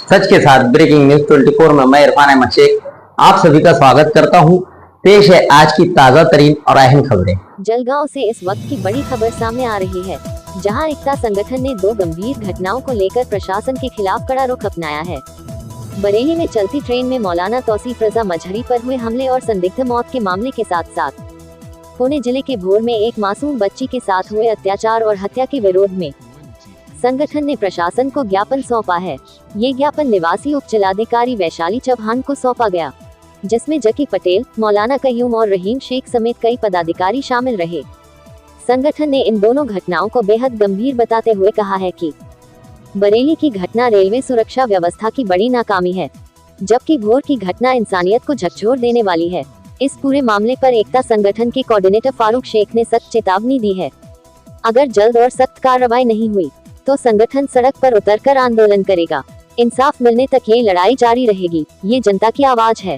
सच के साथ breaking news 24 में मैं इरफान अहमद शेख आप सभी का स्वागत करता हूं। पेश है आज की ताजा तरीन और अहम खबरें। जलगांव से इस वक्त की बड़ी खबर सामने आ रही है, जहां एकता संगठन ने दो गंभीर घटनाओं को लेकर प्रशासन के खिलाफ कड़ा रुख अपनाया है। बरेली में चलती ट्रेन में मौलाना तौसीफ रजा मजहरी पर हुए हमले और संदिग्ध मौत के मामले के साथ साथ पुणे जिले के भोर में एक मासूम बच्ची के साथ हुए अत्याचार और हत्या के विरोध में संगठन ने प्रशासन को ज्ञापन सौंपा है। ये ज्ञापन निवासी उप जिलाधिकारी वैशाली चौहान को सौंपा गया, जिसमें जकी पटेल, मौलाना कयूम और रहीम शेख समेत कई पदाधिकारी शामिल रहे। संगठन ने इन दोनों घटनाओं को बेहद गंभीर बताते हुए कहा है कि बरेली की घटना रेलवे सुरक्षा व्यवस्था की बड़ी नाकामी है, जबकि भोर की घटना इंसानियत को झकझोर देने वाली है। इस पूरे मामले पर एकता संगठन के कोऑर्डिनेटर फारूक शेख ने सख्त चेतावनी दी है। अगर जल्द और सख्त कार्रवाई नहीं हुई तो संगठन सड़क पर उतरकर आंदोलन करेगा। इंसाफ मिलने तक ये लड़ाई जारी रहेगी, ये जनता की आवाज है।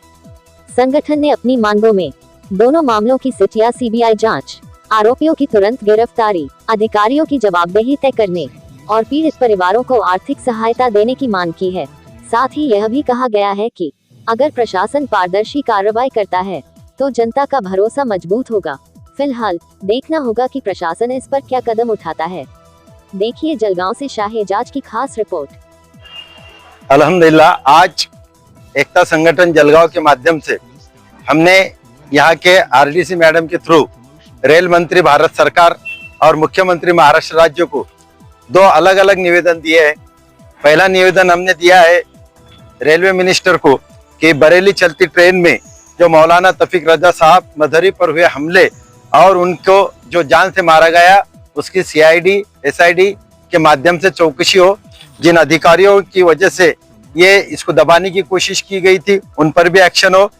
संगठन ने अपनी मांगों में दोनों मामलों की सिट या सीबीआई जांच, आरोपियों की तुरंत गिरफ्तारी, अधिकारियों की जवाबदेही तय करने और पीड़ित परिवारों को आर्थिक सहायता देने की मांग की है। साथ ही यह भी कहा गया है कि अगर प्रशासन पारदर्शी कार्रवाई करता है तो जनता का भरोसा मजबूत होगा। फिलहाल देखना होगा कि प्रशासन इस पर क्या कदम उठाता है। देखिए जलगांव से शाहएजाज की खास रिपोर्ट। अल्हम्दुलिल्लाह, आज एकता संगठन जलगांव के माध्यम से हमने यहाँ के आरडीसी मैडम के थ्रू रेल मंत्री भारत सरकार और मुख्यमंत्री महाराष्ट्र राज्य को दो अलग अलग निवेदन दिए हैं। पहला निवेदन हमने दिया है रेलवे मिनिस्टर को कि बरेली चलती ट्रेन में जो मौलाना तौसीफ रजा साहब मजहरी पर हुए हमले और उनको जो जान से मारा गया उसकी सीआईडी एसआईडी के माध्यम से चौकसी हो। जिन अधिकारियों की वजह से ये इसको दबाने की कोशिश की गई थी उन पर भी एक्शन हो।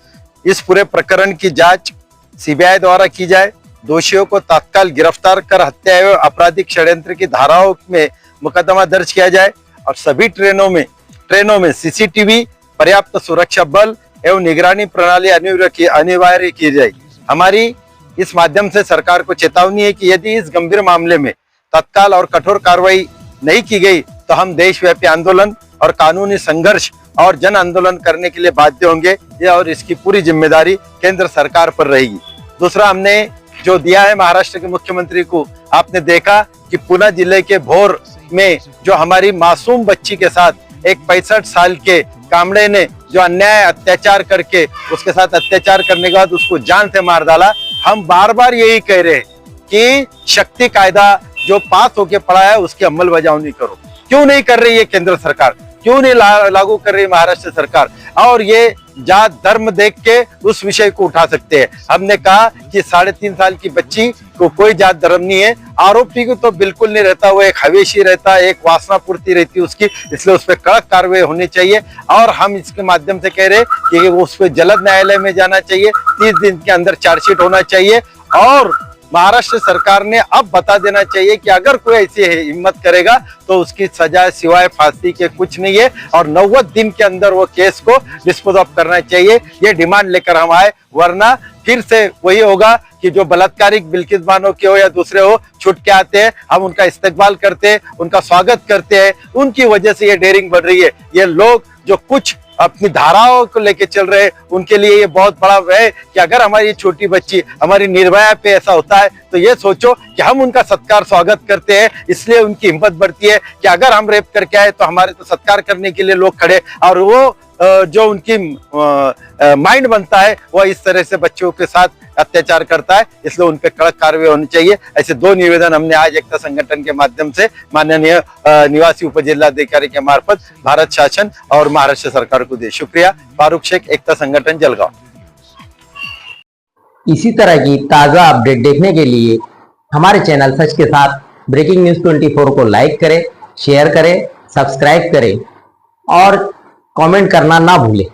इस पूरे प्रकरण की जांच सीबीआई द्वारा की जाए। दोषियों को तत्काल गिरफ्तार कर हत्या एवं आपराधिक षड्यंत्र की धाराओं में मुकदमा दर्ज किया जाए और सभी ट्रेनों में सीसीटीवी, पर्याप्त सुरक्षा बल एवं निगरानी प्रणाली अनिवार्य की जाए। हमारी इस माध्यम से सरकार को चेतावनी है कि यदि इस गंभीर मामले में तत्काल और कठोर कार्रवाई नहीं की गई तो हम देशव्यापी आंदोलन और कानूनी संघर्ष और जन आंदोलन करने के लिए बाध्य होंगे और इसकी पूरी जिम्मेदारी केंद्र सरकार पर रहेगी। दूसरा हमने जो दिया है महाराष्ट्र के मुख्यमंत्री को, आपने देखा कि पुणे जिले के भोर में जो हमारी मासूम बच्ची के साथ एक 65 साल के कामड़े ने जो अन्याय अत्याचार करके उसके साथ अत्याचार करने के बाद उसको जान से मार डाला। हम बार बार यही कह रहे हैं कि शक्ति कायदा जो पास होके पड़ा है उसकी अमलबजावनी करो। क्यों नहीं कर रही है केंद्र सरकार, क्यों नहीं लागू कर रही महाराष्ट्र सरकार? और ये जात धर्म देख के उस विषय को उठा सकते हैं। हमने कहा कि 3.5 साल की बच्ची को कोई जात धर्म नहीं है, आरोपी को तो बिल्कुल नहीं रहता, वो एक हवेशी रहता है, एक वासना पूर्ति रहती है उसकी, इसलिए उस पर कड़क कार्रवाई होनी चाहिए। और हम इसके माध्यम से कह रहे कि उस पर जल्द न्यायालय में जाना चाहिए, 30 दिन के अंदर चार्जशीट होना चाहिए और महाराष्ट्र सरकार ने अब बता देना चाहिए कि अगर कोई ऐसी हिम्मत करेगा तो उसकी सजा सिवाय फांसी के कुछ नहीं है और 90 दिन के अंदर वो केस को डिस्पोज ऑफ करना चाहिए। ये डिमांड लेकर हम आए, वरना फिर से वही होगा कि जो बलात्कारिक बिल्किस बानो के हो या दूसरे हो छुट के आते हैं, हम उनका इस्तेकबाल करते हैं, उनका स्वागत करते हैं। उनकी वजह से ये डेयरिंग बढ़ रही है। ये लोग जो कुछ अपनी धाराओं को लेके चल रहे हैं उनके लिए ये बहुत बड़ा है कि अगर हमारी छोटी बच्ची हमारी निर्भया पे ऐसा होता है तो ये सोचो कि हम उनका सत्कार स्वागत करते हैं। इसलिए उनकी हिम्मत बढ़ती है कि अगर हम रेप करके आए तो हमारे तो सत्कार करने के लिए लोग खड़े, और वो जो उनकी माइंड बनता है वो इस तरह से बच्चों के साथ अत्याचार करता है। इसलिए उन पर कड़क कार्रवाई होनी चाहिए। ऐसे दो निवेदन हमने आज एकता संगठन के माध्यम से माननीय निवासी उप जिलाधिकारी के मार्फत भारत शासन और महाराष्ट्र सरकार को दिए। शुक्रिया। फारूक शेख, एकता संगठन जलगांव। इसी तरह की ताजा अपडेट देखने के लिए हमारे चैनल सच के साथ ब्रेकिंग न्यूज 24 को लाइक करें, शेयर करें, सब्सक्राइब करें और कमेंट करना ना भूलें।